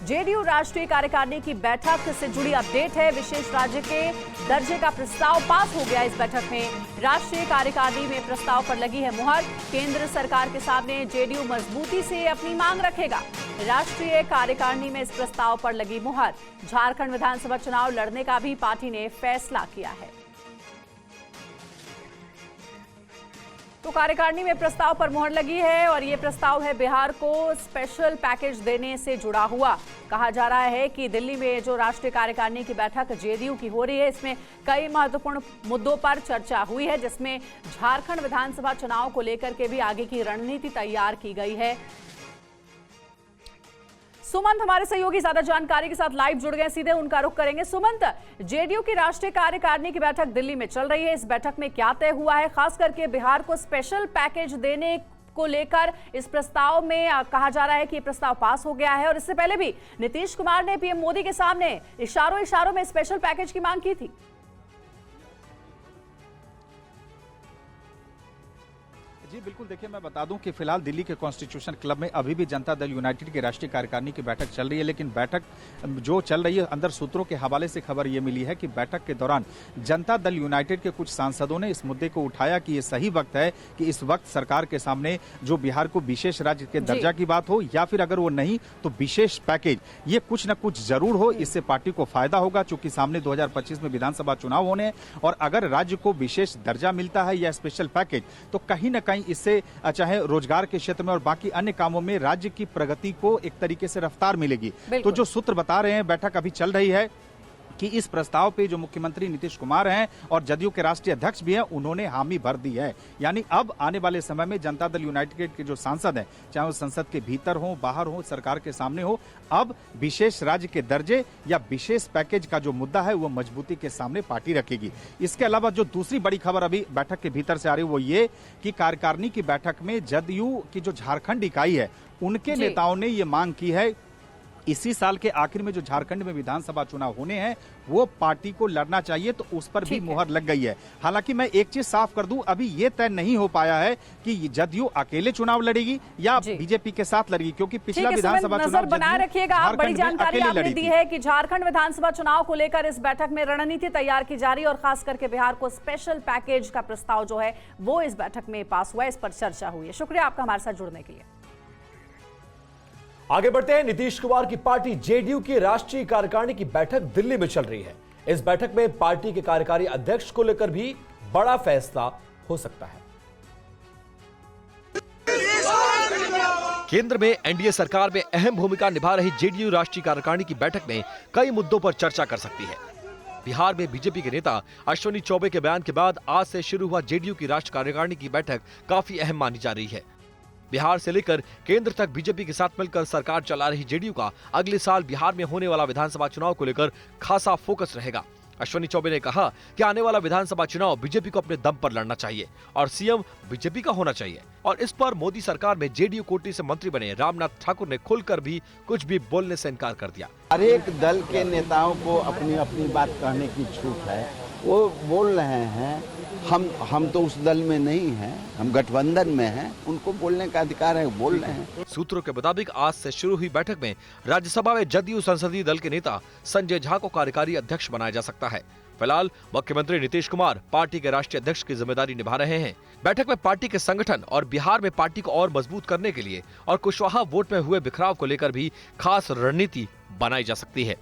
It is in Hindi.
जेडीयू राष्ट्रीय कार्यकारिणी की बैठक से जुड़ी अपडेट है। विशेष राज्य के दर्जे का प्रस्ताव पास हो गया। इस बैठक में राष्ट्रीय कार्यकारिणी में प्रस्ताव पर लगी है मुहर। केंद्र सरकार के सामने जेडीयू मजबूती से अपनी मांग रखेगा। राष्ट्रीय कार्यकारिणी में इस प्रस्ताव पर लगी मुहर। झारखंड विधानसभा चुनाव लड़ने का भी पार्टी ने फैसला किया है। तो कार्यकारिणी में प्रस्ताव पर मुहर लगी है और ये प्रस्ताव है बिहार को स्पेशल पैकेज देने से जुड़ा हुआ। कहा जा रहा है कि दिल्ली में जो राष्ट्रीय कार्यकारिणी की बैठक जेडीयू की हो रही है, इसमें कई महत्वपूर्ण मुद्दों पर चर्चा हुई है, जिसमें झारखंड विधानसभा चुनाव को लेकर के भी आगे की रणनीति तैयार की गई है। सुमंत हमारे सहयोगी ज्यादा जानकारी के साथ लाइव जुड़ गए, सीधे उनका रुख करेंगे। सुमंत, जेडीयू की राष्ट्रीय कार्यकारिणी की बैठक दिल्ली में चल रही है। इस बैठक में क्या तय हुआ है, खास करके बिहार को स्पेशल पैकेज देने को लेकर इस प्रस्ताव में कहा जा रहा है कि ये प्रस्ताव पास हो गया है और इससे पहले भी नीतीश कुमार ने पीएम मोदी के सामने इशारों में स्पेशल पैकेज की मांग की थी। जी बिल्कुल, देखिए मैं बता दूं कि फिलहाल दिल्ली के कॉन्स्टिट्यूशन क्लब में अभी भी जनता दल यूनाइटेड की राष्ट्रीय कार्यकारिणी की बैठक चल रही है। लेकिन बैठक जो चल रही है, अंदर सूत्रों के हवाले से खबर ये मिली है कि बैठक के दौरान जनता दल यूनाइटेड के कुछ सांसदों ने इस मुद्दे को उठाया कि ये सही वक्त है कि इस वक्त सरकार के सामने जो बिहार को विशेष राज्य के दर्जा की बात हो, या फिर अगर वो नहीं तो विशेष पैकेज, ये कुछ न कुछ जरूर हो। इससे पार्टी को फायदा होगा, चूंकि सामने 2025 में विधानसभा चुनाव होने हैं और अगर राज्य को विशेष दर्जा मिलता है या स्पेशल पैकेज, तो कहीं न कहीं इससे चाहे रोजगार के क्षेत्र में और बाकी अन्य कामों में राज्य की प्रगति को एक तरीके से रफ्तार मिलेगी। तो जो सूत्र बता रहे हैं, बैठक अभी चल रही है कि इस प्रस्ताव पे जो मुख्यमंत्री नीतीश कुमार हैं और जदयू के राष्ट्रीय अध्यक्ष भी हैं, उन्होंने हामी भर दी है। यानी अब आने वाले समय में जनता दल यूनाइटेड के जो सांसद हैं, चाहे वो संसद के भीतर हो, बाहर हो, सरकार के सामने हो, अब विशेष राज्य के दर्जे या विशेष पैकेज का जो मुद्दा है वो मजबूती के सामने पार्टी रखेगी। इसके अलावा जो दूसरी बड़ी खबर अभी बैठक के भीतर से आ रही है वो ये कि कार्यकारिणी की बैठक में जदयू की जो झारखंड इकाई है, उनके नेताओं ने ये मांग की है इसी साल के आखिर में जो झारखंड में विधानसभा चुनाव होने हैं वो पार्टी को लड़ना चाहिए, तो उस पर भी मुहर लग गई है। हालांकि मैं एक चीज साफ कर दूं, अभी ये तय नहीं हो पाया है कि जदयू अकेले चुनाव लड़ेगी या बीजेपी के साथ लड़ेगी, क्योंकि पिछला विधानसभा चुनाव बनाए रखिएगा। आप बड़ी जानकारी आपने दी है कि झारखंड विधानसभा चुनाव को लेकर इस बैठक में रणनीति तैयार की जा रही है और खास करके बिहार को स्पेशल पैकेज का प्रस्ताव जो है वो इस बैठक में पास हुआ है, इस पर चर्चा हुई है। शुक्रिया आपका हमारे साथ जुड़ने के लिए। आगे बढ़ते हैं। नीतीश कुमार की पार्टी जेडीयू की राष्ट्रीय कार्यकारिणी की बैठक दिल्ली में चल रही है। इस बैठक में पार्टी के कार्यकारी अध्यक्ष को लेकर भी बड़ा फैसला हो सकता है। केंद्र में एनडीए सरकार में अहम भूमिका निभा रही जेडीयू राष्ट्रीय कार्यकारिणी की बैठक में कई मुद्दों पर चर्चा कर सकती है। बिहार में बीजेपी के नेता अश्विनी चौबे के बयान के बाद आज से शुरू हुआ जेडीयू की राष्ट्रीय कार्यकारिणी की बैठक काफी अहम मानी जा रही है। बिहार से लेकर केंद्र तक बीजेपी के साथ मिलकर सरकार चला रही जेडीयू का अगले साल बिहार में होने वाला विधानसभा चुनाव को लेकर खासा फोकस रहेगा। अश्विनी चौबे ने कहा कि आने वाला विधानसभा चुनाव बीजेपी को अपने दम पर लड़ना चाहिए और सीएम बीजेपी का होना चाहिए। और इस पर मोदी सरकार में जेडीयू कोटे से मंत्री बने रामनाथ ठाकुर ने खुलकर भी कुछ भी बोलने से इनकार कर दिया। हर एक दल के नेताओं को अपनी अपनी बात कहने की छूट है, वो बोल रहे हैं। हम तो उस दल में नहीं हैं, हम गठबंधन में हैं, उनको बोलने का अधिकार है, बोल रहे हैं। सूत्रों के मुताबिक आज से शुरू हुई बैठक में राज्यसभा में जदयू संसदीय दल के नेता संजय झा को कार्यकारी अध्यक्ष बनाया जा सकता है। फिलहाल मुख्यमंत्री नीतीश कुमार पार्टी के राष्ट्रीय अध्यक्ष की जिम्मेदारी निभा रहे हैं। बैठक में पार्टी के संगठन और बिहार में पार्टी को और मजबूत करने के लिए और कुशवाहा वोट में हुए बिखराव को लेकर भी खास रणनीति बनाई जा सकती है।